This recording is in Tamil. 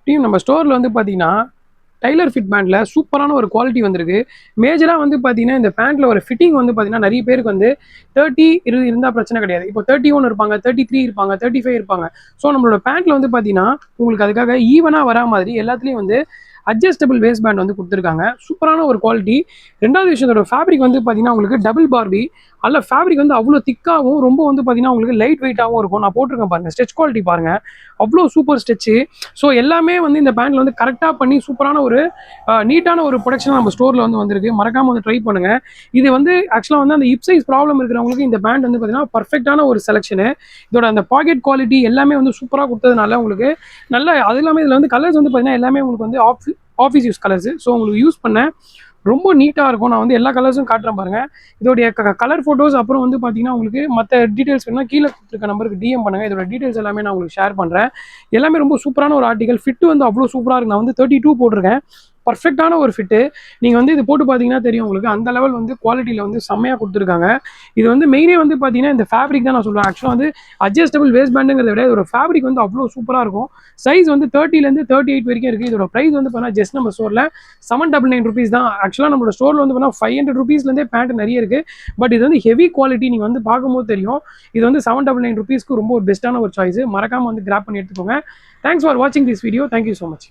டீம் நம்ம ஸ்டோரில் வந்து பார்த்தீங்கன்னா டைலர் ஃபிட் பேண்டில் சூப்பரான ஒரு குவாலிட்டி வந்திருக்கு. மேஜராக வந்து பார்த்தீங்கன்னா இந்த பேண்ட்டில் ஒரு ஃபிட்டிங் வந்து பார்த்தீங்கன்னா நிறைய பேருக்கு வந்து 30 இருந்தால் பிரச்சனை கிடையாது. இப்போ 31 இருப்பாங்க, 33 இருப்பாங்க, 35 இருப்பாங்க. ஸோ நம்மளோட பேண்ட்டில் வந்து பார்த்தீங்கன்னா உங்களுக்கு அதுக்காக ஈவனாக வரா மாதிரி எல்லாத்துலேயும் வந்து அட்ஜஸ்டபிள் வேஸ்ட் பேண்ட் வந்து கொடுத்துருக்காங்க. சூப்பரான ஒரு குவாலிட்டி. ரெண்டாவது விஷயத்தோட ஃபேப்ரிக் வந்து பார்த்தீங்கன்னா உங்களுக்கு டபுள் பார்பி. அதில் ஃபேப்ரிக் வந்து அவ்வளோ திக்காகவும் ரொம்ப வந்து பார்த்தீங்கன்னா உங்களுக்கு லைட் வெயிட்டாகவும் இருக்கும். நான் போட்டிருக்கேன் பாருங்கள், ஸ்ட்ரெச் குவாலிட்டி பாருங்கள், அவ்வளோ சூப்பர் ஸ்ட்ரெச்சு. ஸோ எல்லாமே வந்து இந்த பேண்டில் வந்து கரெக்டாக பண்ணி சூப்பரான ஒரு நீட்டான ஒரு ப்ரொடக்ஷன் நம்ம ஸ்டோரில் வந்து வந்திருக்கு. மறக்காமல் வந்து ட்ரை பண்ணுங்கள். இது வந்து ஆக்சுவலாக வந்து அந்த ஹிப் சைஸ் ப்ராப்ளம் இருக்கிறவங்களுக்கு இந்த பேண்ட் வந்து பார்த்தீங்கன்னா பர்ஃபெக்டான ஒரு செலெக்ஷனு. இதோட அந்த பாக்கெட் குவாலிட்டி எல்லாமே வந்து சூப்பராக கொடுத்ததுனால உங்களுக்கு நல்ல, அது இல்லாமல் இதில் வந்து கலர்ஸ் வந்து பார்த்தீங்கன்னா எல்லாமே உங்களுக்கு வந்து ஆஃபீஸ் யூஸ் கலர்ஸ். ஸோ உங்களுக்கு யூஸ் பண்ண ரொம்ப நீட்டாக இருக்கும். நான் வந்து எல்லா கலர்ஸும் காட்டுறேன் பாருங்கள். இதோடைய கலர் ஃபோட்டோஸ் அப்புறம் வந்து பார்த்தீங்கன்னா உங்களுக்கு மற்ற டீட்டெயில்ஸ் வேணும்னா கீழே கொடுத்துருக்க நம்பருக்கு டிஎம் பண்ணுங்கள். இதோட டீட்டெயில்ஸ் எல்லாமே நான் உங்களுக்கு ஷேர் பண்ணுறேன். எல்லாமே ரொம்ப சூப்பரான ஒரு ஆர்டிகல். ஃபிட்டு வந்து அவ்வளோ சூப்பராக இருக்குது. நான் வந்து 32 போட்டிருக்கேன். பர்ஃபெக்டான ஒரு ஃபிட்டு. நீங்கள் வந்து இது போட்டு பார்த்தீங்கன்னா தெரியும் உங்களுக்கு, அந்த லெவல் வந்து குவாலிட்டியில் வந்து செம்மையாக கொடுத்துருக்காங்க. இது வந்து மெயினே வந்து பார்த்தீங்கன்னா இந்த ஃபேப்ரிக் தான் நான் சொல்லுவேன். ஆக்சுவலாக வந்து அட்ஜஸ்டபிள் வேஸ்ட் பேண்டுங்கிறத விட இதோட ஃபேப்ரிக் வந்து அவ்வளோ சூப்பராக இருக்கும். சைஸ் வந்து 30லேருந்து 38 வரைக்கும் இருக்குது. இதோட ப்ரைஸ் வந்து பார்த்தீங்கன்னா ஜஸ்ட் நம்ம ஸ்டோரில் 799 rupees தான். ஆக்சுவலாக நம்மளோட ஸ்டோரில் வந்து பார்த்தீங்கன்னா 500 rupeesலேருந்தே பேண்ட் நிறைய இருக்குது. பட் இது வந்து ஹெவி குவாலிட்டி. நீங்கள் வந்து பார்க்கும்போது தெரியும். இது வந்து 799 rupeesக்கு ரொம்ப ஒரு பெஸ்ட்டான ஒரு சாய்ஸ். மறக்காமல் வந்து கிராப் பண்ணி எடுத்துக்கோங்க. தேங்க்ஸ் ஃபார் வாட்சிங் this video. Thank you so much.